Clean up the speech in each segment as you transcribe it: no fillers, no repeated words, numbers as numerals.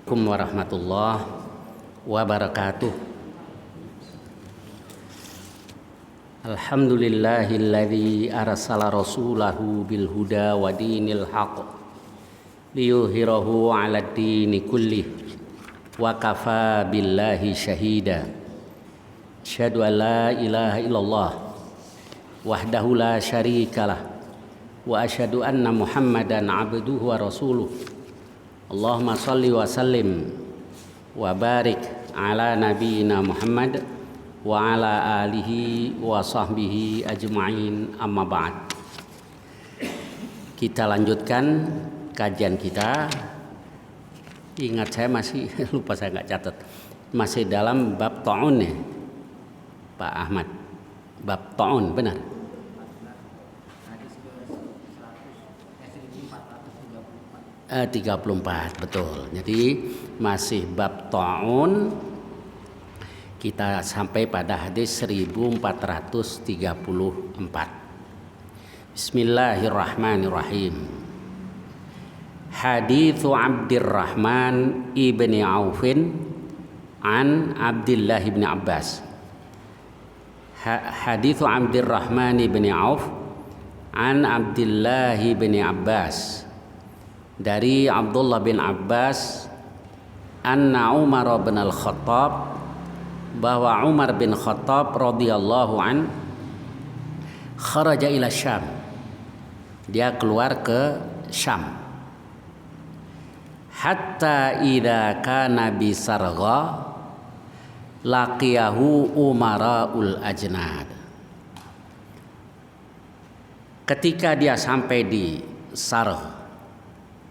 Assalamualaikum warahmatullahi wabarakatuh. Alhamdulillahilladzi arsala rasulahu bil huda wa dinil haqq liyuhhirahu 'alad dini kullih wa kafaa billahi syahida. Asyhadu an la ilaha illallah wahdahu la syarikalah wa asyhadu anna Muhammadan 'abduhu wa rasuluh. Allahumma salli wa sallim wa barik ala nabiyyina Muhammad wa ala alihi wa sahbihi ajma'in, amma ba'd. Kita lanjutkan kajian kita. Ingat, saya masih lupa, saya nggak catat. Masih dalam bab ta'un ya Pak Ahmad. Bab ta'un, benar? Eh, 34, betul. Jadi masih bab ta'un. Kita sampai pada hadis 1434. Bismillahirrahmanirrahim. Hadithu Abdurrahman ibni Aufin an Abdullah ibn Abbas. Hadithu Abdurrahman ibni Auf an Abdullah ibn Abbas, dari Abdullah bin Abbas, anna Umar bin Al-Khattab, bahwa Umar bin Khattab radhiyallahu an kharaja ila Syam, dia keluar ke Syam, hatta idza kana bi Sargha laqiyahu umaraul ajnad. Ketika dia sampai di Sargh,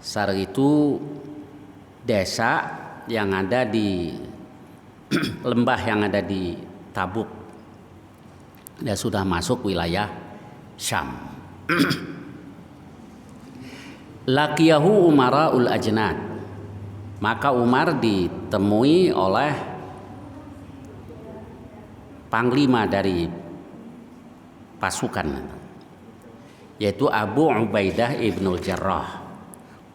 Sargh itu desa yang ada di lembah yang ada di Tabuk. Dia sudah masuk wilayah Syam. Laqiyahu umaraul ajnad, maka Umar ditemui oleh panglima dari pasukan, yaitu Abu Ubaidah ibnul Jarrah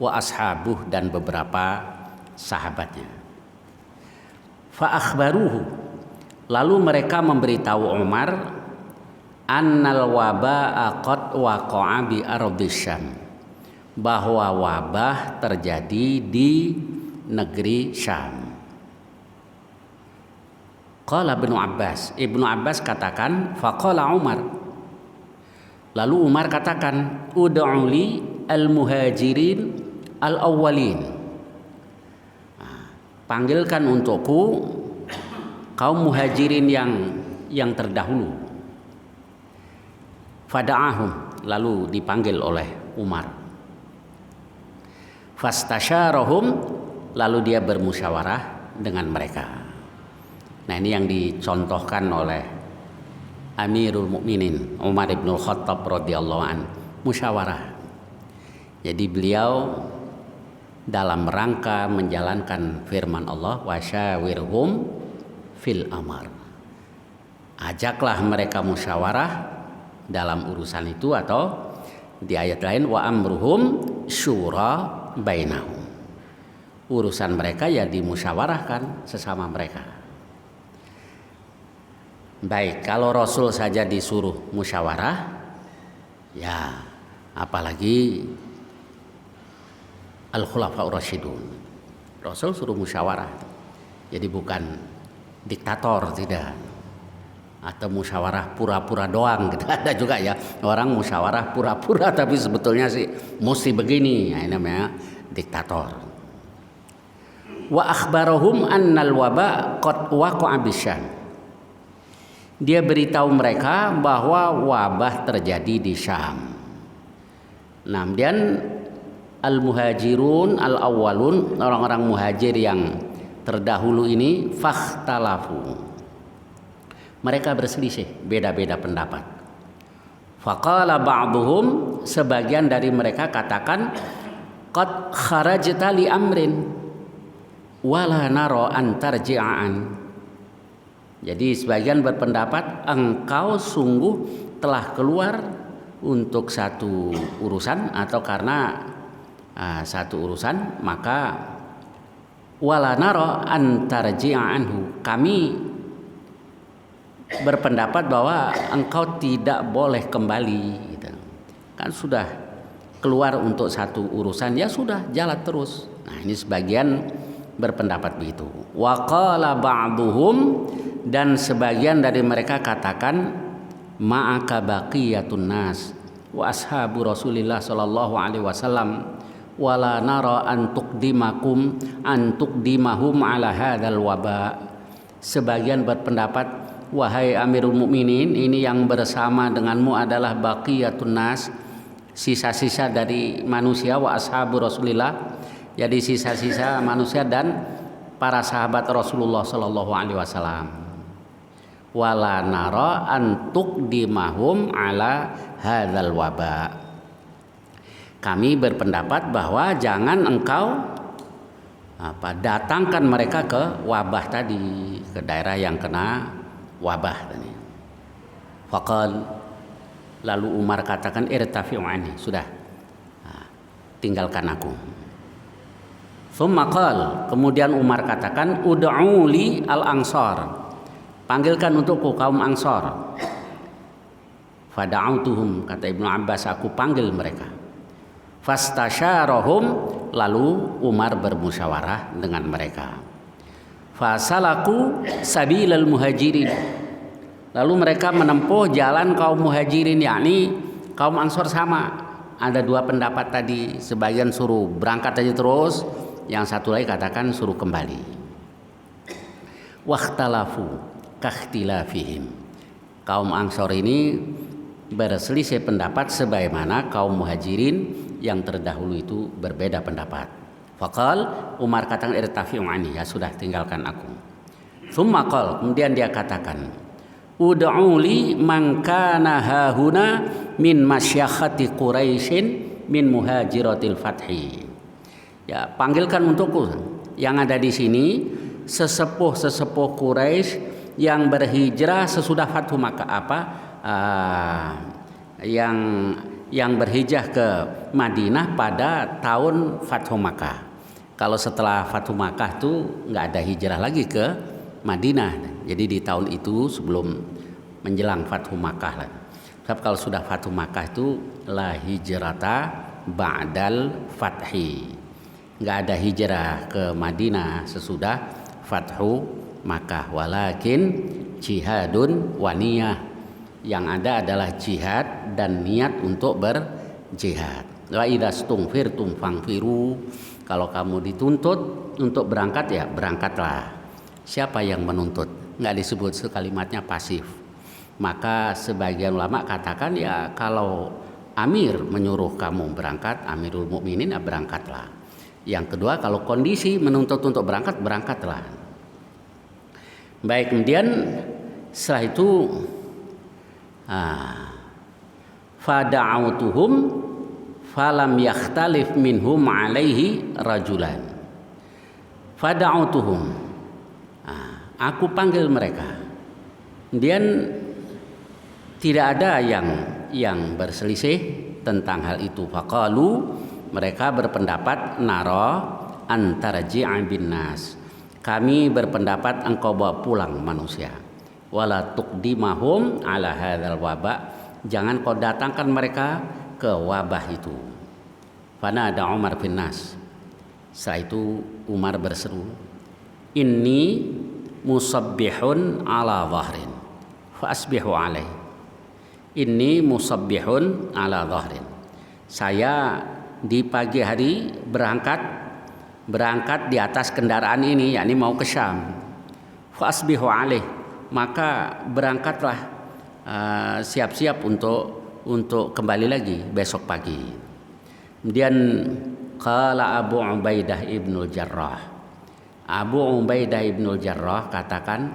wa ashabuh, dan beberapa sahabatnya. Fa akhbaruhu, lalu mereka memberitahu Umar, annal waba'a qad waqa'a bi ardi Syam, bahwa wabah terjadi di negeri Syam. Qala Ibnu Abbas katakan, faqala Umar, lalu Umar katakan, ud'uli al-muhajirin al-awwalin, panggilkan untukku kaum muhajirin yang terdahulu. Fada'ahum, lalu dipanggil oleh Umar. Fastasyarahum, lalu dia bermusyawarah dengan mereka. Nah, ini yang dicontohkan oleh Amirul Mukminin Umar bin Khattab radhiyallahu an, musyawarah. Jadi beliau dalam rangka menjalankan firman Allah, wasyawirhum fil amar, ajaklah mereka musyawarah dalam urusan itu, atau di ayat lain wa amruhum syura bainahum, urusan mereka ya dimusyawarahkan sesama mereka. Baik, kalau Rasul saja disuruh musyawarah, ya apalagi Al-Khulafaur Rasyidun. Rasul suruh musyawarah. Jadi bukan diktator, tidak. Atau musyawarah pura-pura doang gitu. Ada juga ya orang musyawarah pura-pura tapi sebetulnya sih mesti begini. Nah, ini namanya diktator. Wa akhbarahum annal waba qad waqa'a bisyam. Dia beritahu mereka bahwa wabah terjadi di Syam. Nah, kemudian al-muhajirun al-awwalun, orang-orang muhajir yang terdahulu ini, fakhtalafu, mereka berselisih, beda-beda pendapat. Faqala ba'duhum, sebagian dari mereka katakan, qad kharajta li amrin wala nara an tarji'an. Jadi sebagian berpendapat engkau sungguh telah keluar untuk satu urusan atau karena satu urusan, maka wala nara an tarji'a anhu. Kami berpendapat bahwa engkau tidak boleh kembali gitu. Kan sudah keluar untuk satu urusan, ya sudah jalan terus. Nah, ini sebagian berpendapat begitu. Wa qala ba'duhum, dan sebagian dari mereka katakan ma'aka baqiyatun nas wa ashabu Rasulillah sallallahu alaihi wasallam wala nara an tuqdimahum ala hadzal waba. Sebagian berpendapat, wahai Amirul Mukminin, ini yang bersama denganmu adalah baqiyatun nas, sisa-sisa dari manusia, wa ashabu Rasulillah, jadi sisa-sisa manusia dan para sahabat Rasulullah sallallahu alaihi wasallam. Wala nara an tuqdimahum ala hadzal waba. Kami berpendapat bahwa jangan engkau datangkan mereka ke wabah tadi, ke daerah yang kena wabah tadi. Faqal, lalu Umar katakan irtafi'u anni, sudah, tinggalkan aku. Tsumma qal, kemudian Umar katakan ud'u li al-ansar, panggilkan untukku kaum Ansar. Fada'autuhum, kata Ibnu Abbas, aku panggil mereka. Fastasyarahum, lalu Umar bermusyawarah dengan mereka. Fasalaku sabilal muhajirin, lalu mereka menempuh jalan kaum muhajirin, yakni kaum Ansor. Sama, ada dua pendapat tadi, sebagian suruh berangkat aja terus, yang satu lagi katakan suruh kembali. Wakhtalafu kakhtilafihim, kaum Ansor ini berselisih pendapat sebagaimana kaum muhajirin yang terdahulu itu berbeda pendapat. Faqal, Umar katakan irtafi'u anni, ya sudah, tinggalkan aku. Tsumma qal, kemudian dia katakan ud'u li man kana hahuna min masyakhati Quraisyin min muhajiratil fathi. Ya, panggilkan untukku yang ada di sini sesepuh Quraisy yang berhijrah sesudah Fathu Makkah, yang berhijrah ke Madinah pada tahun Fathu Makkah. Kalau setelah Fathu Makkah tuh nggak ada hijrah lagi ke Madinah. Jadi di tahun itu sebelum menjelang Fathu Makkah lah. Sebab kalau sudah Fathu Makkah itu la hijrata ba'dal fathi. Nggak ada hijrah ke Madinah sesudah Fathu Makkah. Walakin jihadun wa niyah. Yang ada adalah jihad dan niat untuk berjihad. Wa idastungfirtum fangfiru, kalau kamu dituntut untuk berangkat, ya berangkatlah. Siapa yang menuntut? Nggak disebut, kalimatnya pasif. Maka sebagian ulama katakan, ya kalau Amir menyuruh kamu berangkat, Amirul Mukminin, ya berangkatlah. Yang kedua, kalau kondisi menuntut untuk berangkat, berangkatlah. Baik, kemudian setelah itu fada'autuhum falam yakhtalif minhum alaihi rajulan. Fada'autuhum, aku panggil mereka, kemudian tidak ada yang berselisih tentang hal itu. Faqalu, mereka berpendapat nara antara ji'an bin nas, kami berpendapat engkau bawa pulang manusia. Wala tuqdimahum ala hadzal waba, jangan kau datangkan mereka ke wabah itu. Fana ada Umar bin Nas, setelah itu Umar berseru, inni musabbihun ala dhahrin fa asbihu alaih. Inni musabbihun ala dhahrin, saya di pagi hari berangkat di atas kendaraan ini, yakni mau ke Syam. Fa asbihu alaih, maka berangkatlah, siap-siap untuk kembali lagi besok pagi. Kemudian qala Abu Ubaidah ibnul Jarrah, Abu Ubaidah ibnul Jarrah katakan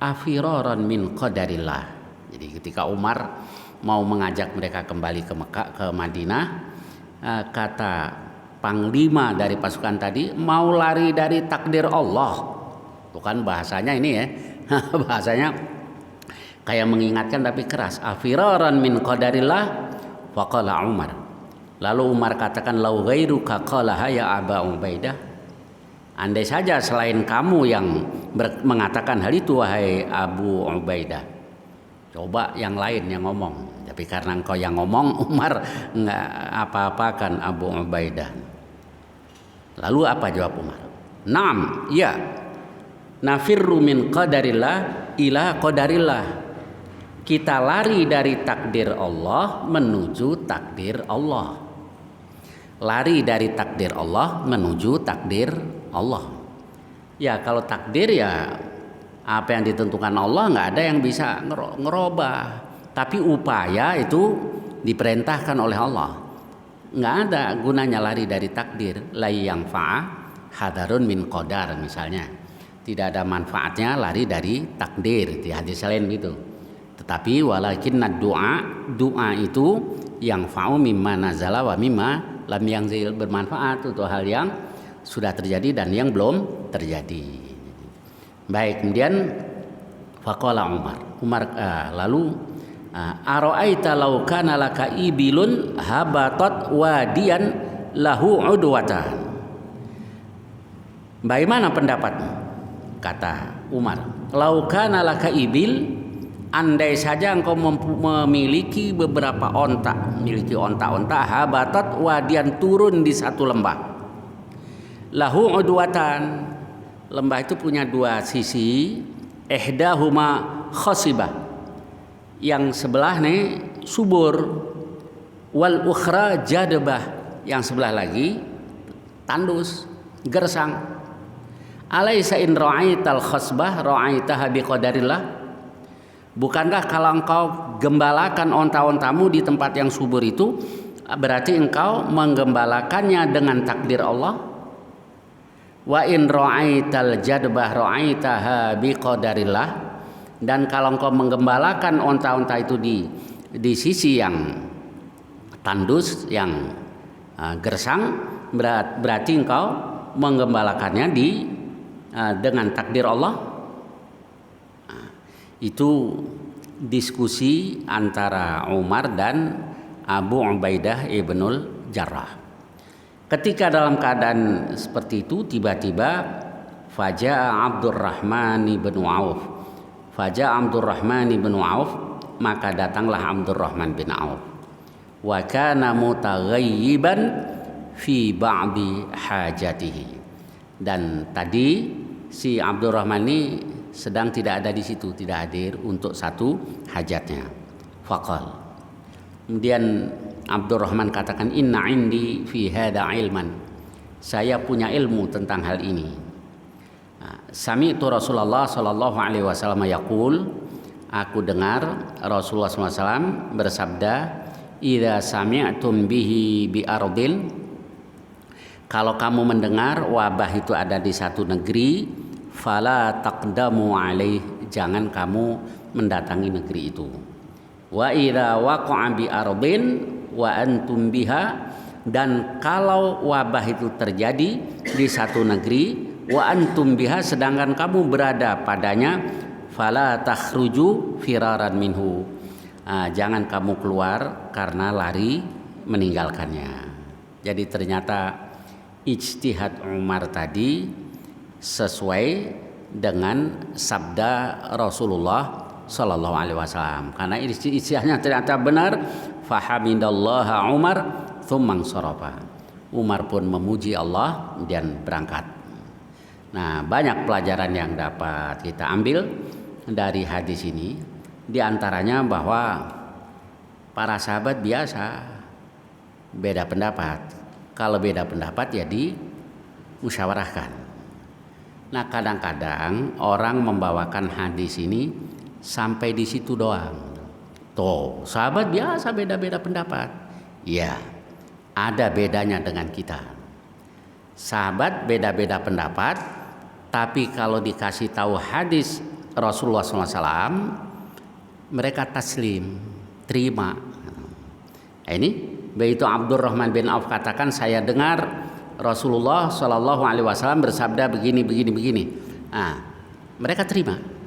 afiraran min qadarillah. Jadi ketika Umar mau mengajak mereka kembali ke Mekah, ke Madinah, kata panglima dari pasukan tadi, mau lari dari takdir Allah. Bukan bahasanya ini ya, bahasanya kayak mengingatkan tapi keras. Afiraran min qadarillah, faqala Umar. Lalu Umar katakan, lau ghairuka qalaha ya Aba Ubaidah, Andai saja selain kamu yang mengatakan hal itu wahai Abu Ubaidah, coba yang lain yang ngomong. Tapi karena engkau yang ngomong, Umar nggak apa-apakan Abu Ubaidah. Lalu apa jawab Umar? Naam, ya. Nafirru min qadarillah ila qadarillah. Kita lari dari takdir Allah menuju takdir Allah. Lari dari takdir Allah menuju takdir Allah. Ya kalau takdir ya apa yang ditentukan Allah nggak ada yang bisa ngerubah. Tapi upaya itu diperintahkan oleh Allah. Nggak ada gunanya lari dari takdir. La yang hadarun min qadar misalnya. Tidak ada manfaatnya lari dari takdir di hadis lain gitu. Tetapi walakinna doa itu yang fa'u mimma nazala wa mimma lam yanzil, bermanfaat untuk hal yang sudah terjadi dan yang belum terjadi. Baik, kemudian faqala Umar lalu ara'aita law kana laka ibilun habatat wadiyan lahu udwatan. Bagaimana pendapatmu? Kata Umar, law kana laka ibil, andai saja engkau memiliki beberapa onta, memiliki onta-onta habatat wadian, turun di satu lembah. Lahu udwatan, lembah itu punya dua sisi, ihdahuma khasibah, yang sebelah nih subur, wal ukhra jadbah, yang sebelah lagi tandus, gersang. Alaysa in ra'aital khasbah ra'aitaha biqadarillah. Bukankah kalau engkau gembalakan onta-ontamu di tempat yang subur itu, berarti engkau menggembalakannya dengan takdir Allah? Wa in ra'aital jadbah ra'aitaha biqadarillah. Dan kalau engkau menggembalakan onta-onta itu di sisi yang tandus, yang gersang, berarti engkau menggembalakannya dengan takdir Allah. Itu diskusi antara Umar dan Abu Ubaidah ibnul Jarrah. Ketika dalam keadaan seperti itu, tiba-tiba faja'a Abdurrahman bin Auf. Faja'a Abdurrahman bin Auf, maka datanglah Abdurrahman bin Auf. Wa kana mutaghayyiban fi ba'di hajatihi. Dan tadi si Abdurrahman ini sedang tidak ada di situ, tidak hadir untuk satu hajatnya. Faqal. Kemudian Abdurrahman katakan, inna indi fi hada ilman. Saya punya ilmu tentang hal ini. Sami'tu Rasulullah sallallahu alaihi wasallam yaqul, aku dengar Rasulullah SAW bersabda, idza sami'tum bihi bi ardin, kalau kamu mendengar wabah itu ada di satu negeri, fala taqdamu alaih, jangan kamu mendatangi negeri itu. Wa idza waqa'a bi ardin wa antum biha, dan kalau wabah itu terjadi di satu negeri, wa antum biha, sedangkan kamu berada padanya, fala takhruju firaran minhu, jangan kamu keluar karena lari meninggalkannya. Jadi ternyata ijtihad Umar tadi sesuai dengan sabda Rasulullah Sallallahu Alaihi Wasallam, karena ijtihadnya ternyata benar. Fahamidallaha Umar tsumman sarafa. Umar pun memuji Allah dan berangkat. Nah, banyak pelajaran yang dapat kita ambil dari hadis ini. Di antaranya bahwa para sahabat biasa beda pendapat. Kalau beda pendapat ya dimusyawarahkan. Nah, kadang-kadang orang membawakan hadis ini sampai di situ doang. Tuh, sahabat biasa beda-beda pendapat. Ya, ada bedanya dengan kita. Sahabat beda-beda pendapat, tapi kalau dikasih tahu hadis Rasulullah SAW, mereka taslim, terima. Ini begitu Abdurrahman bin Auf katakan, saya dengar Rasulullah Shallallahu Alaihi Wasallam bersabda begini. Nah, mereka terima.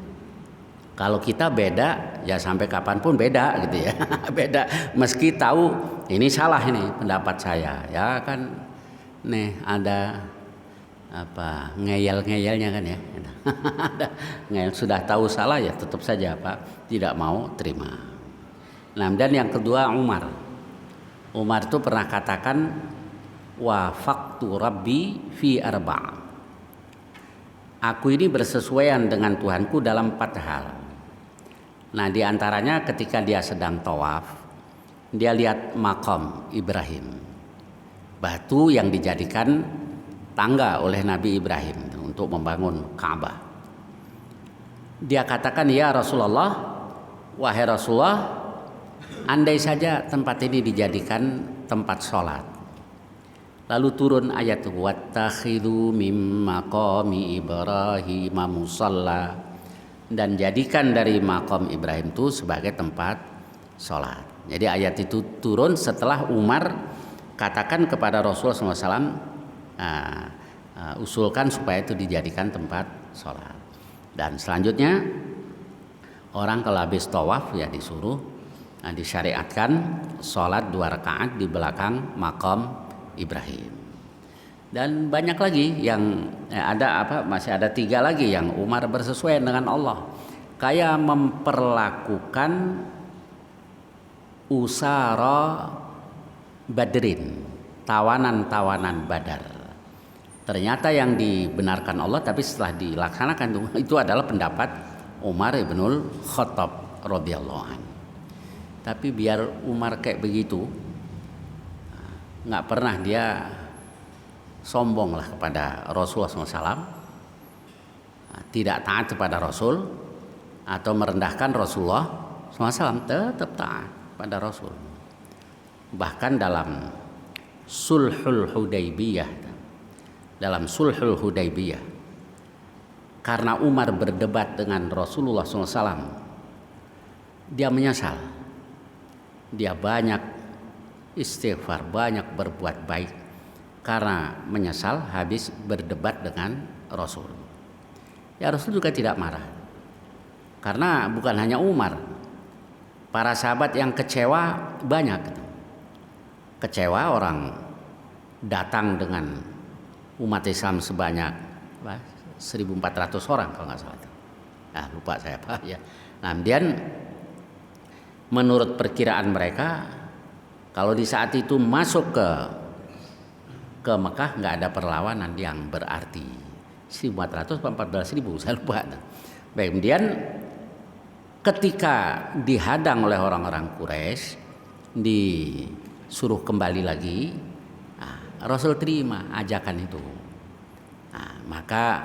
Kalau kita beda, ya sampai kapanpun beda gitu ya, beda. Meski tahu ini salah, ini pendapat saya, ya kan. Nih ada apa ngeyel-ngeyelnya kan ya. Ngeyel, sudah tahu salah ya tetap saja apa tidak mau terima. Nah, dan yang kedua Umar. Umar itu pernah katakan wafaqtu rabbi fi arba'. Aku ini bersesuaian dengan Tuhanku dalam 4 hal. Nah, di antaranya ketika dia sedang tawaf, dia lihat makam Ibrahim. Batu yang dijadikan tangga oleh Nabi Ibrahim untuk membangun Ka'bah. Dia katakan, "Ya Rasulullah, wahai Rasulullah, andai saja tempat ini dijadikan tempat sholat." Lalu turun ayat wattakhidhu mim maqami Ibrahim musalla, dan jadikan dari makam Ibrahim itu sebagai tempat sholat. Jadi ayat itu turun setelah Umar katakan kepada Rasulullah SAW, usulkan supaya itu dijadikan tempat sholat. Dan selanjutnya orang kalau habis tawaf ya disuruh disyariatkan sholat 2 rakaat di belakang makam Ibrahim. Dan banyak lagi yang masih ada 3 lagi yang Umar bersesuaian dengan Allah, kayak memperlakukan usara Badrin, tawanan-tawanan Badar. Ternyata yang dibenarkan Allah, tapi setelah dilaksanakan itu adalah pendapat Umar ibnul Khattab radhiyallahu anhu. Tapi biar Umar kayak begitu, nggak pernah dia sombong lah kepada Rasulullah SAW, tidak taat kepada Rasul atau merendahkan Rasulullah SAW, tetap taat pada Rasul. Bahkan dalam Sulhul Hudaybiyah, karena Umar berdebat dengan Rasulullah SAW, dia menyesal. Dia banyak istighfar, banyak berbuat baik karena menyesal habis berdebat dengan Rasul. Ya, Rasul juga tidak marah, karena bukan hanya Umar, para sahabat yang kecewa banyak. Kecewa orang datang dengan umat Islam sebanyak 1.400 orang kalau nggak salah. Lupa saya apa ya. Nah, kemudian menurut perkiraan mereka, kalau di saat itu masuk ke Mekah nggak ada perlawanan yang berarti. 1.400 atau 14.000 saya lupa. Baik, kemudian ketika dihadang oleh orang-orang Quraisy, disuruh kembali lagi, Rasul terima ajakan itu. Maka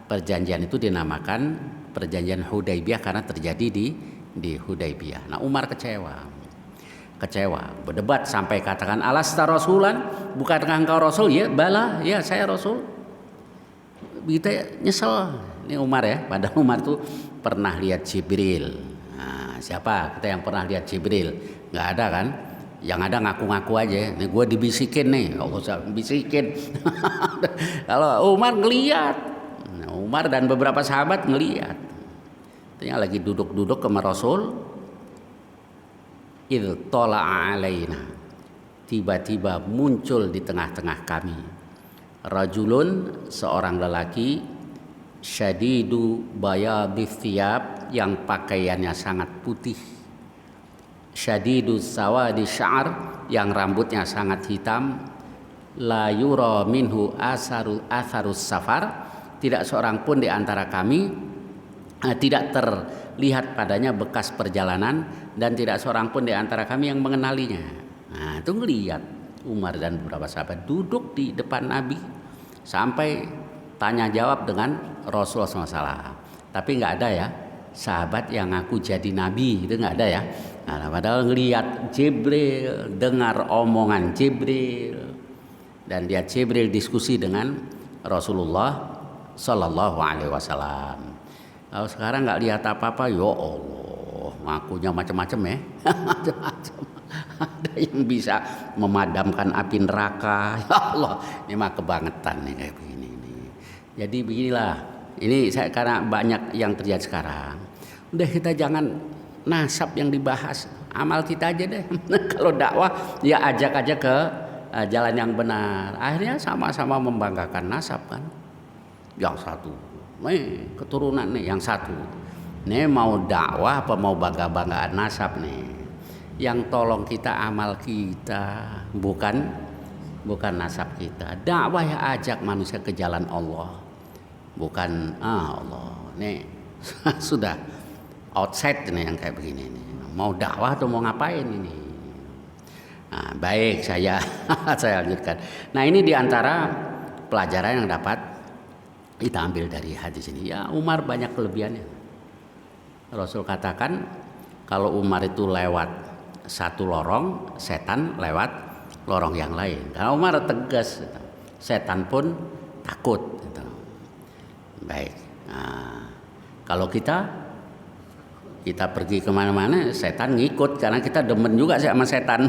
perjanjian itu dinamakan perjanjian Hudaybiyah karena terjadi di Hudaybiyah. Nah, Umar kecewa, berdebat sampai katakan, "Alasta rasulan, bukankah engkau Rasul?" "Ya, bala, ya saya Rasul." Begitu ya, nyesel ini Umar ya. Padahal Umar tuh pernah lihat Jibril. Siapa kita yang pernah lihat Jibril? Nggak ada kan? Yang ada ngaku-ngaku aja. Nih gue dibisikin nih, nggak usah bisikin. Kalau Umar ngeliat, Umar dan beberapa sahabat ngeliat, ternyata lagi duduk-duduk sama Rasul. Idh tola'a alaina, tiba-tiba muncul di tengah-tengah kami rajulun, seorang lelaki, syadidu bayadith thiyab, yang pakaiannya sangat putih, syadidu sawadi sya'ar, yang rambutnya sangat hitam, la yura minhu atharus safar, tidak seorang pun di antara kami tidak terlihat padanya bekas perjalanan, dan tidak seorang pun di antara kami yang mengenalinya. Nah, itu ngelihat Umar dan beberapa sahabat duduk di depan Nabi sampai tanya jawab dengan Rasulullah SAW. Tapi nggak ada ya sahabat yang ngaku jadi Nabi, itu nggak ada ya. Nah, padahal ngelihat Jibril, dengar omongan Jibril, dan lihat Jibril diskusi dengan Rasulullah Sallallahu Alaihi Wasallam. Kalau sekarang nggak lihat apa-apa, ya Allah, ngakunya macam-macam ya, macam-macam. Ada yang bisa memadamkan api neraka, ya Allah, ini mah kebangetan nih kayak begini nih. Jadi beginilah, ini saya karena banyak yang terjadi sekarang. Udah, kita jangan nasab yang dibahas, amal kita aja deh. Kalau dakwah ya ajak aja ke jalan yang benar. Akhirnya sama-sama membanggakan nasab kan. yang satu. Keturunan nih yang satu. Nih mau dakwah apa mau bangga-banggaan nasab nih. Yang tolong kita amal kita, bukan nasab kita. Dakwah ya ajak manusia ke jalan Allah. Bukan Allah. Nih sudah outside nih yang kayak begini nih. Mau dakwah atau mau ngapain ini? Nah, baik saya lanjutkan. Nah, ini diantara pelajaran yang dapat kita ambil dari hadis ini. Ya, Umar banyak kelebihannya. Rasul katakan kalau Umar itu lewat satu lorong, setan lewat lorong yang lain. Karena Umar tegas, setan pun takut. Baik. Nah, kalau kita pergi kemana-mana, setan ngikut karena kita demen juga sih sama setan.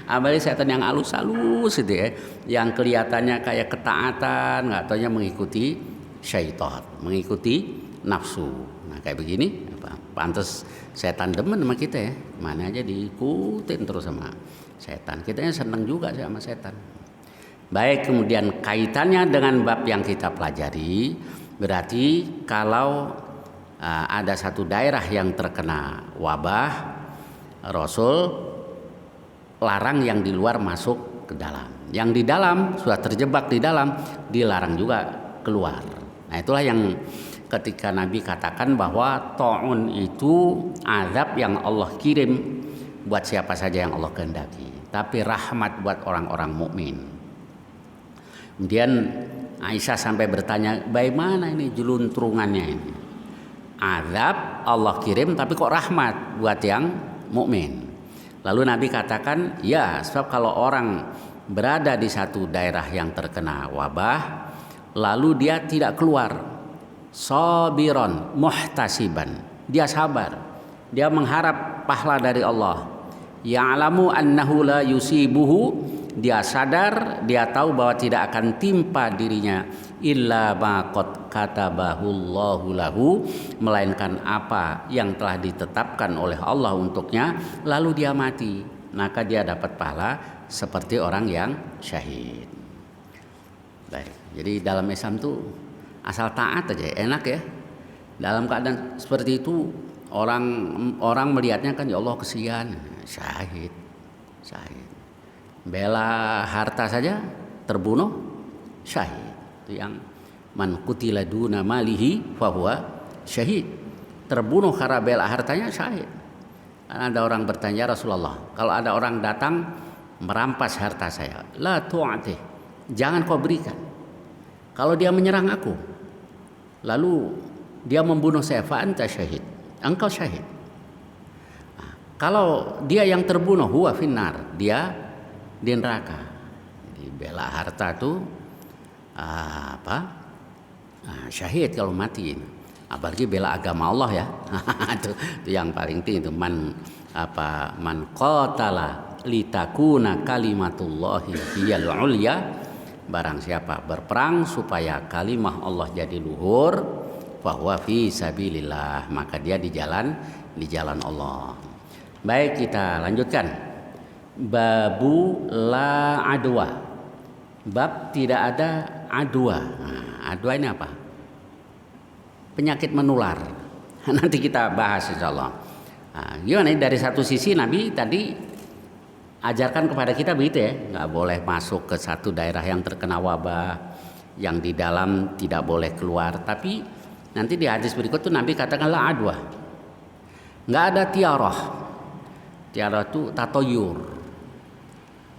Apalagi setan yang halus-halus gitu ya, yang kelihatannya kayak ketaatan, nggak taunya mengikuti syaitan, mengikuti nafsu. Nah kayak begini, pantas setan demen sama kita ya, mana aja diikutin terus sama setan. Kitanya seneng juga sih sama setan. Baik, kemudian kaitannya dengan bab yang kita pelajari, berarti kalau ada satu daerah yang terkena wabah, Rasul larang yang di luar masuk ke dalam. Yang di dalam sudah terjebak di dalam dilarang juga keluar. Nah, itulah yang ketika Nabi katakan bahwa ta'un itu azab yang Allah kirim buat siapa saja yang Allah kehendaki, tapi rahmat buat orang-orang mukmin. Kemudian Aisyah sampai bertanya, bagaimana ini jeluntrungannya ini? Azab Allah kirim tapi kok rahmat buat yang mukmin. Lalu Nabi katakan, ya sebab kalau orang berada di satu daerah yang terkena wabah, lalu dia tidak keluar, sabiron muhtasiban, dia sabar, dia mengharap pahala dari Allah, ya'lamu annahu la yusibuhu, dia sadar, dia tahu bahwa tidak akan timpa dirinya illa ma qad katabahullahu lahu, melainkan apa yang telah ditetapkan oleh Allah untuknya, lalu dia mati, maka dia dapat pahala seperti orang yang syahid. Baik, jadi dalam Islam tuh asal taat aja enak ya. Dalam keadaan seperti itu orang melihatnya kan, ya Allah kesian, syahid. Bela harta saja terbunuh, syahid. Itu yang man qutila duna malihi fahuwa syahid. Terbunuh karena bela hartanya, syahid. Ada orang bertanya, Rasulullah, kalau ada orang datang merampas harta saya, la tu'atih, jangan kau berikan. Kalau dia menyerang aku, lalu dia membunuh saya, fa anta syahid, engkau syahid. Nah, kalau dia yang terbunuh, huwa finnar, dia di neraka. Jadi bela harta itu syahid kalau mati. Apalagi bela agama Allah ya. itu yang paling tinggi itu man qatala litakuna kalimatullahi hiyal ulya, barang siapa berperang supaya kalimah Allah jadi luhur, bahwa fi sabilillah, maka dia di jalan Allah. Baik, kita lanjutkan. Babu la adwa, bab tidak ada adwa. Nah, adwa ini apa? Penyakit menular. Nanti kita bahas insyaallah. Nah, gimana dari satu sisi Nabi tadi ajarkan kepada kita begitu ya, nggak boleh masuk ke satu daerah yang terkena wabah, yang di dalam tidak boleh keluar. Tapi nanti di hadis berikut tuh Nabi katakan la adwa, nggak ada tiarah. Tiarah itu tatoyur.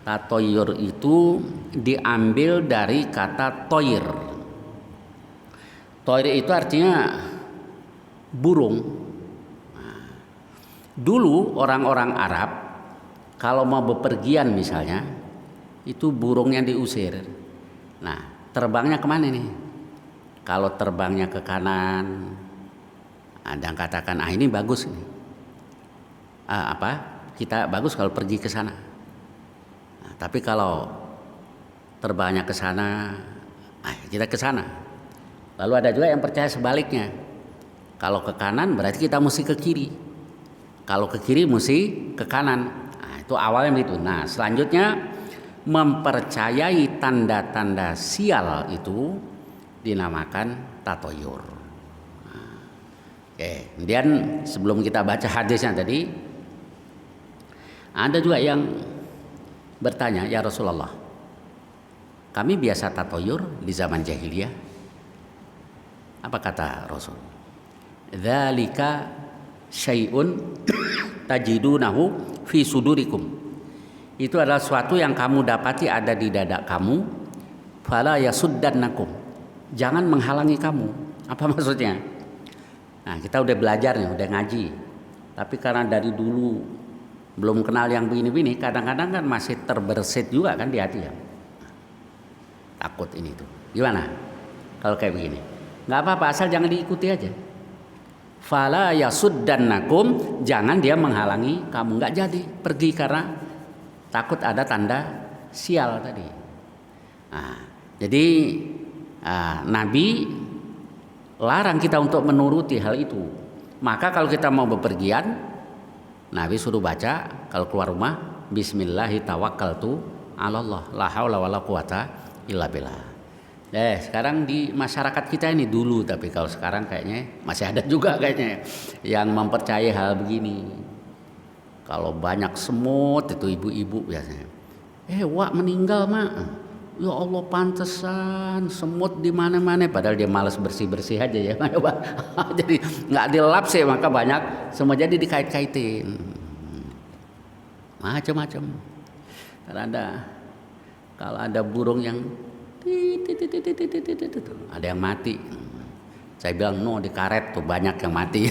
Tatoyur itu diambil dari kata toir. Toir itu artinya burung. Nah, dulu orang-orang Arab kalau mau bepergian misalnya, itu burungnya diusir. Nah, terbangnya kemana nih? Kalau terbangnya ke kanan, ada yang katakan, ini bagus nih. Kita bagus kalau pergi ke sana. Nah, tapi kalau terbangnya ke sana, kita ke sana. Lalu ada juga yang percaya sebaliknya. Kalau ke kanan berarti kita mesti ke kiri. Kalau ke kiri mesti ke kanan. Nah, itu awalnya begitu. Nah, selanjutnya mempercayai tanda-tanda sial itu dinamakan tatoyur. Oke, kemudian sebelum kita baca hadisnya tadi, ada juga yang bertanya, ya Rasulullah, kami biasa tatoyur di zaman jahiliyah. Apa kata Rasul? Dzalika syai'un tajidunahu fi sudurikum. Itu adalah suatu yang kamu dapati ada di dada kamu. Fala yasuddannakum. Jangan menghalangi kamu. Apa maksudnya? Nah, kita udah belajar nih, udah ngaji. Tapi karena dari dulu belum kenal yang begini-begini, kadang-kadang kan masih terbersit juga kan di hati ya. Takut ini tuh. Gimana? Kalau kayak begini. Nggak apa-apa, asal jangan diikuti aja. Fala yasuddannakum, jangan dia menghalangi kamu, nggak jadi pergi karena takut ada tanda sial tadi. Nah, jadi Nabi larang kita untuk menuruti hal itu. Maka kalau kita mau bepergian, Nabi suruh baca kalau keluar rumah, Bismillahi tawakkaltu 'alallah, la haula wala quwata illa billah. Sekarang di masyarakat kita ini dulu, tapi kalau sekarang kayaknya masih ada juga kayaknya yang mempercayai hal begini. Kalau banyak semut itu ibu-ibu biasanya. Wak meninggal mak. Ya Allah, pantesan semut di mana-mana, padahal dia malas bersih-bersih aja ya. Jadi nggak dilap sih, maka banyak semua jadi dikait-kaitin. Macam-macam. Kalau ada burung yang ada yang mati. Saya bilang no, di karet tuh banyak yang mati.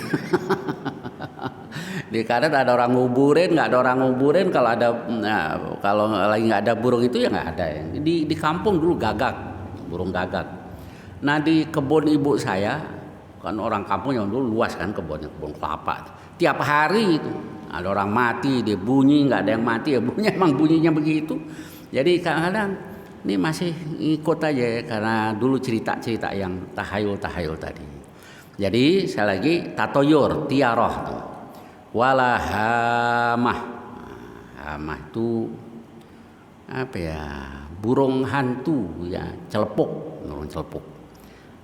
Di karet ada orang nguburin, nggak ada orang nguburin. Kalau lagi nggak ada burung itu ya nggak ada. Di kampung dulu gagak, burung gagak. Nah di kebun ibu saya, kan orang kampung yang dulu luas kan kebunnya, kebun kelapa. Tiap hari itu ada orang mati, dia bunyi, nggak ada yang mati ya bunyi, emang bunyinya begitu. Jadi kadang-kadang ini masih ikut aja ya, karena dulu cerita-cerita yang tahayul-tahayul tadi. Jadi saya lagi tatoyur, tiaroh tuh. Walahamah. Hamah itu apa ya? Burung hantu ya, celepuk, burung celepuk.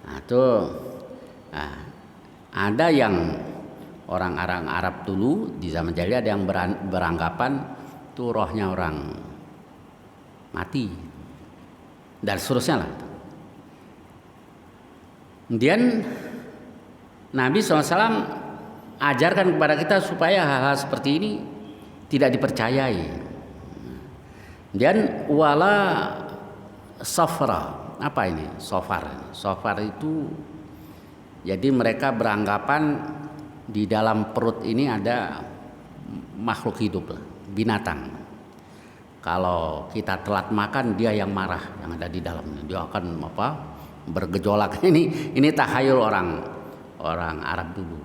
Nah, ada yang orang Arab dulu di zaman jahiliyah ada yang beranggapan itu rohnya orang mati. Dan seterusnya lah. Kemudian Nabi SAW ajarkan kepada kita supaya hal-hal seperti ini tidak dipercayai. Dan wala safra. Apa ini? Sofar. Sofar itu jadi mereka beranggapan di dalam perut ini ada makhluk hidup, binatang. Kalau kita telat makan, dia yang marah yang ada di dalamnya. Dia akan bergejolak. Ini tahayul orang Arab dulu.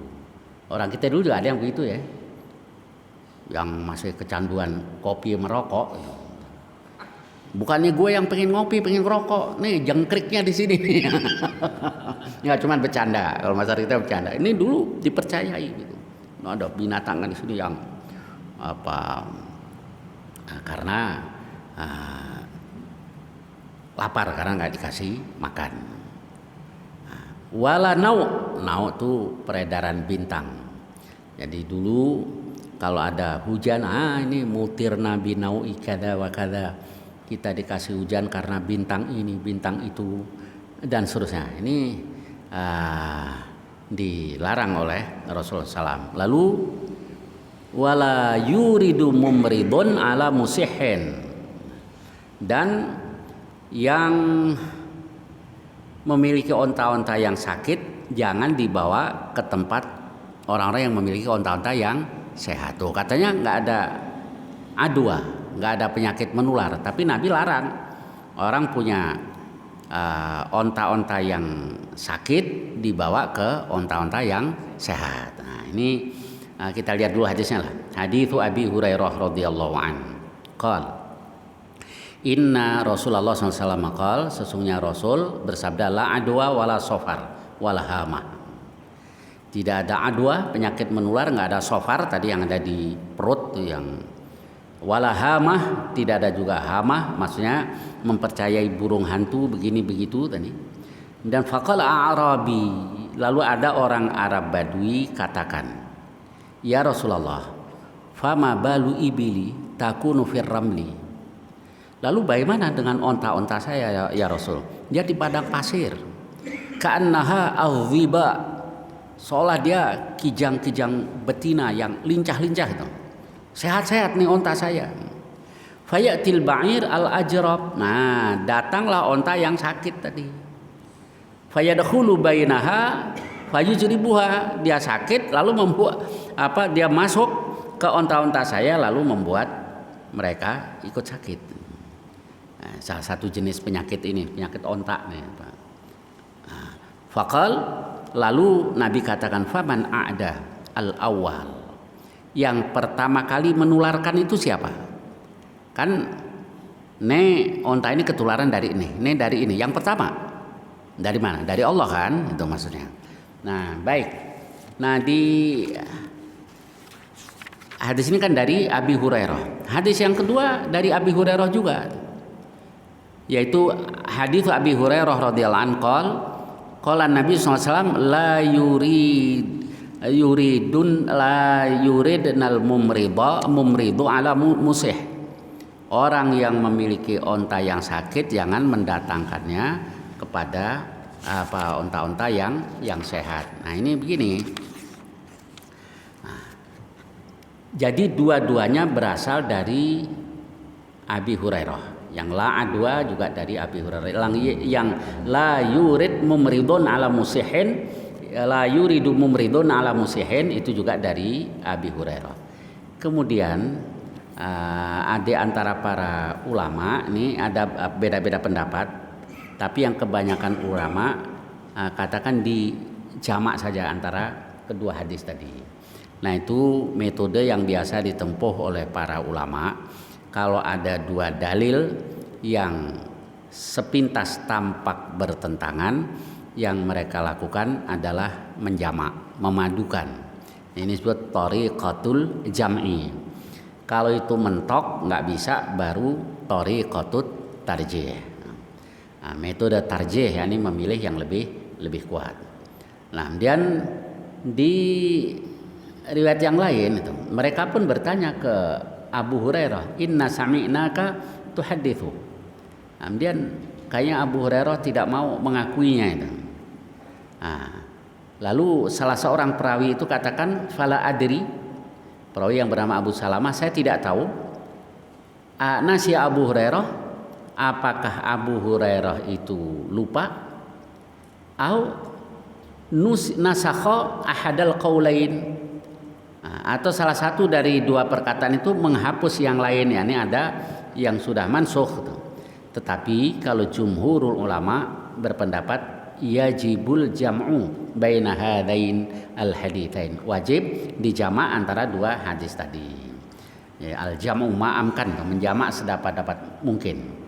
Orang kita dulu juga ada yang begitu ya. Yang masih kecanduan kopi merokok. Bukannya gue yang pengen ngopi, pengen ngerokok. Nih jengkriknya di sini nih. Ya cuman bercanda. Kalau masyarakat kita bercanda. Ini dulu dipercayai gitu. Nah, ada binatang di sini yang karena lapar karena nggak dikasih makan. Wala nau itu peredaran bintang. Jadi dulu kalau ada hujan, ini mutir nabi nau ikada wakada, kita dikasih hujan karena bintang ini, bintang itu, dan seterusnya. Ini dilarang oleh Rasulullah SAW. Lalu wala yuridu mumridun ala musihin, dan yang memiliki onta-onta yang sakit jangan dibawa ke tempat orang-orang yang memiliki onta-onta yang sehat. Tuh katanya nggak ada adwa, nggak ada penyakit menular, tapi Nabi larang orang punya onta-onta yang sakit dibawa ke onta-onta yang sehat. Nah ini kita lihat dulu hadisnya lah. Haditsu Abi Hurairah radhiyallahu anhu. Qala Inna Rasulullah SAW qala, sesungguhnya Rasul bersabda, la adwa wala sofar wala hama. Tidak ada adwa, penyakit menular, enggak ada sofar tadi yang ada di perut yang wala hama, tidak ada juga hama, maksudnya mempercayai burung hantu begini begitu tadi. Dan faqala a'rabi, lalu ada orang Arab Badui katakan, ya Rasulullah, fama balu ibili takunu fir ramli. Lalu bagaimana dengan onta-onta saya ya Rasul? Dia di padang pasir. Ka'annaha awwiba, seolah dia kijang-kijang betina yang lincah-lincah itu. Sehat-sehat nih onta saya. Fayatil ba'ir al-ajrab. Nah, datanglah onta yang sakit tadi. Fayadkhulu bainaha fayujribuha. Dia sakit lalu membuat dia masuk ke onta-onta saya lalu membuat mereka ikut sakit. Nah, salah satu jenis penyakit ini, penyakit onta nih, Pak. Nah, faqal, lalu Nabi katakan faman a'da al-awwal. Yang pertama kali menularkan itu siapa? Kan onta ini ketularan dari ini, dari ini. Yang pertama dari mana? Dari Allah kan, itu maksudnya. Nah, baik. Nah, di hadis ini kan dari Abi Hurairah. Hadis yang kedua dari Abi Hurairah juga, yaitu hadis Abi Hurairah radhiyallahu anhu qala Nabi SAW la yuridnal mumridu ala musih. Orang yang memiliki onta yang sakit jangan mendatangkannya kepada onta-onta yang sehat. Nah, ini begini. Nah, jadi dua-duanya berasal dari Abi Hurairah. Yang la adwa juga dari Abi Hurairah. Yang la yurid mumridun ala musihin, la yuridu mumridun ala musihin itu juga dari Abi Hurairah. Kemudian ada antara para ulama ini ada beda-beda pendapat, tapi yang kebanyakan ulama katakan di jamak saja antara kedua hadis tadi. Nah, itu metode yang biasa ditempuh oleh para ulama. Kalau ada dua dalil yang sepintas tampak bertentangan, yang mereka lakukan adalah menjamak, memadukan. Ini disebut thariqatul jam'i. Kalau itu mentok nggak bisa, baru thariqatut tarjih. Nah, metode tarjih yakni memilih yang lebih kuat. Nah, kemudian di riwayat yang lain itu mereka pun bertanya ke Abu Hurairah, inna sami'naka tuhadithu. Nah, kemudian kayaknya Abu Hurairah tidak mau mengakuinya itu. Nah, lalu salah seorang perawi itu katakan fala adri, perawi yang bernama Abu Salamah, saya tidak tahu. Nasya Abu Hurairah, apakah Abu Hurairah itu lupa? Nasakha ahadal qaulain, atau salah satu dari dua perkataan itu menghapus yang lain, yakni ada yang sudah mansukh. Tetapi kalau jumhurul ulama berpendapat yajibul jam'u baina hadain al haditsain, wajib dijamak antara dua hadis tadi. Ya, al jam'u ma'amkan, menjamak sedapat-dapat mungkin.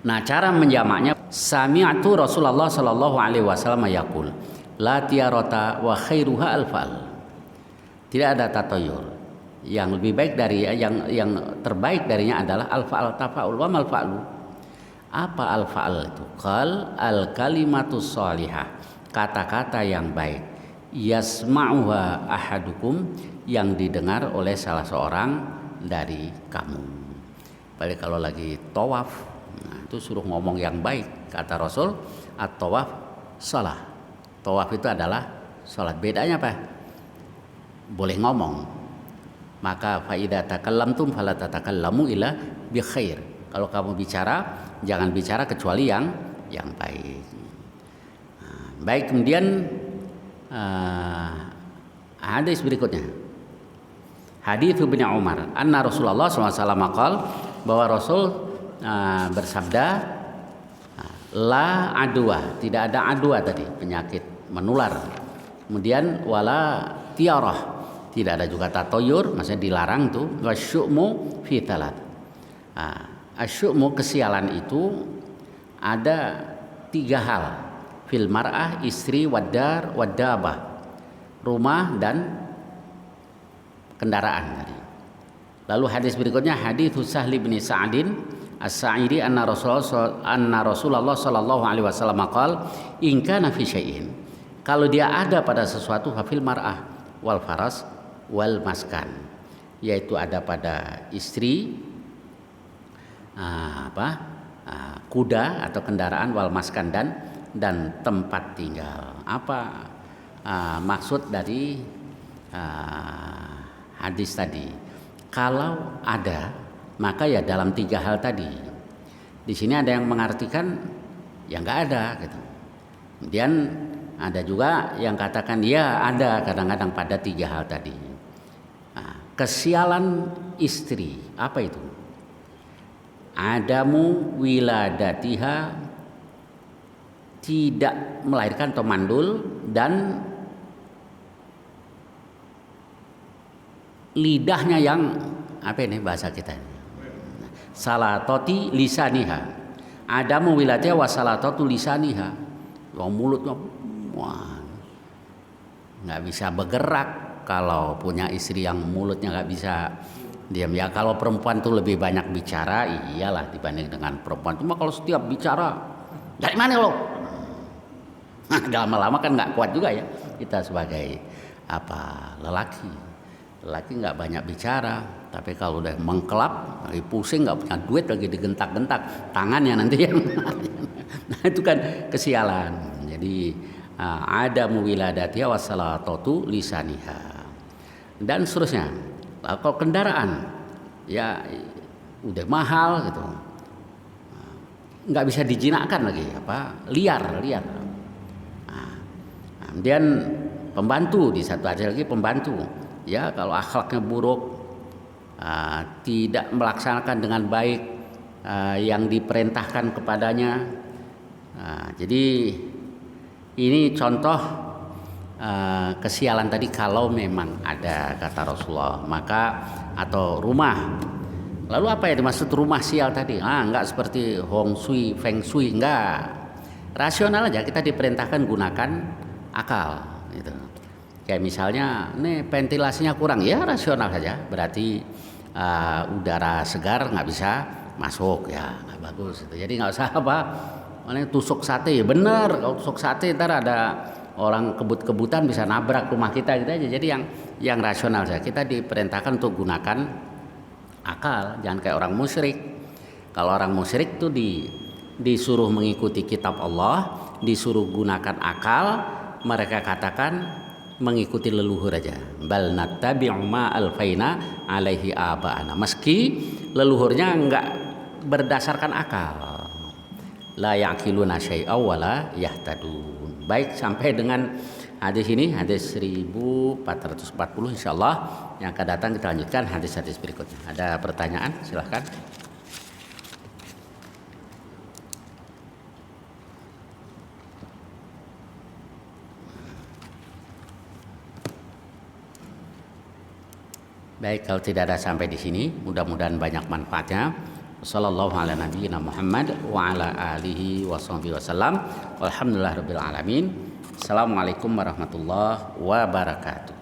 Nah, cara menjamaknya, sami'tu Rasulullah sallallahu alaihi wasallam yaqul la tiyarata wa khairuha al-fa'l. Tidak ada tatayur. Yang lebih baik dari yang terbaik darinya adalah al-fa'al tafa'ul wa mal fa'lu. Apa al-fa'al itu? Qal al-kalimatus shalihah, kata-kata yang baik, yasma'uha ahadukum, yang didengar oleh salah seorang dari kamu. Padahal kalau lagi tawaf, nah, itu suruh ngomong yang baik. Kata Rasul, at-tawaf salah. Tawaf itu adalah salat. Bedanya apa? Boleh ngomong. Maka fa idza takallamtum fala tatakallamu illa bi khair. Kalau kamu bicara, jangan bicara kecuali yang baik. Nah, baik, kemudian hadis berikutnya. Hadis Ibnu Umar, anna Rasulullah SAW qala, bahwa Rasul bersabda, la adwa, tidak ada adwa tadi, penyakit menular. Kemudian wala tiarah, tidak ada juga tatoyur, maksudnya dilarang tuh. Wasyu'mu fi talat. Asyu'mu, kesialan itu ada 3 hal. Fil mar'ah, istri, wadar, wadabah, rumah dan kendaraan tadi. Lalu hadis berikutnya hadis Sahl bin Sa'din As-Sa'idi anna Rasulullah sallallahu alaihi wasallam qala in kana fi syai'in, kalau dia ada pada sesuatu, fafil mar'ah wal faras wal maskan, yaitu ada pada istri, kuda atau kendaraan, wal maskan dan tempat tinggal. Apa maksud dari hadis tadi? Kalau ada, maka ya dalam 3 hal tadi. Di sini ada yang mengartikan ya nggak ada gitu. Kemudian ada juga yang katakan ya ada kadang-kadang pada 3 hal tadi. Kesialan istri, apa itu? Adamu wiladatiha, tidak melahirkan atau mandul, dan lidahnya yang apa ini bahasa kita ini? Salatoti lisaniha. Adamu wiladatiha wa salatatu lisaniha. Mulutnya nggak bisa bergerak. Kalau punya istri yang mulutnya nggak bisa diam, ya kalau perempuan tuh lebih banyak bicara, iyalah dibanding dengan perempuan. Cuma kalau setiap bicara, dari mana lo? Lama-lama kan nggak kuat juga ya kita sebagai lelaki nggak banyak bicara, tapi kalau udah mengkelap, lagi pusing, nggak punya duit, lagi digentak-gentak tangannya nanti yang nah itu kan kesialan. Jadi ada muwiladatiha wassalatatu lisaniha dan seterusnya. Kalau kendaraan ya udah mahal gitu, nggak bisa dijinakkan lagi, liar. Kemudian pembantu, di satu hadis lagi pembantu, ya kalau akhlaknya buruk, tidak melaksanakan dengan baik yang diperintahkan kepadanya. Jadi ini contoh kesialan tadi kalau memang ada, kata Rasulullah, maka atau rumah. Lalu apa yang dimaksud rumah sial tadi? Enggak seperti Hong Shui, Feng Shui, enggak. Rasional aja, kita diperintahkan gunakan akal gitu. Kayak misalnya nih ventilasinya kurang, ya rasional saja, berarti udara segar nggak bisa masuk, ya nggak bagus gitu. Jadi nggak usah tusuk sate, ya bener, kalau tusuk sate ntar ada orang kebut-kebutan bisa nabrak rumah kita gitu aja. Jadi yang rasional saja, kita diperintahkan untuk gunakan akal, jangan kayak orang musyrik. Kalau orang musyrik tuh disuruh mengikuti kitab Allah, disuruh gunakan akal, mereka katakan mengikuti leluhur aja. Bal nattabi'u ma alfaina alaihi aba'ana. Meski leluhurnya enggak berdasarkan akal. La ya'qiluna syai'aw wa la yahtadun. Baik, sampai dengan hadis ini, hadis 1440 insyaallah. Yang akan datang kita lanjutkan hadis-hadis berikutnya. Ada pertanyaan? Silahkan. Baik, kalau tidak ada sampai di sini, mudah-mudahan banyak manfaatnya. Wassallallahu ala nabiyyina Muhammad wa ala alihi washabbihi wasallam. Walhamdulillahirabbil alamin. Assalamualaikum warahmatullahi wabarakatuh.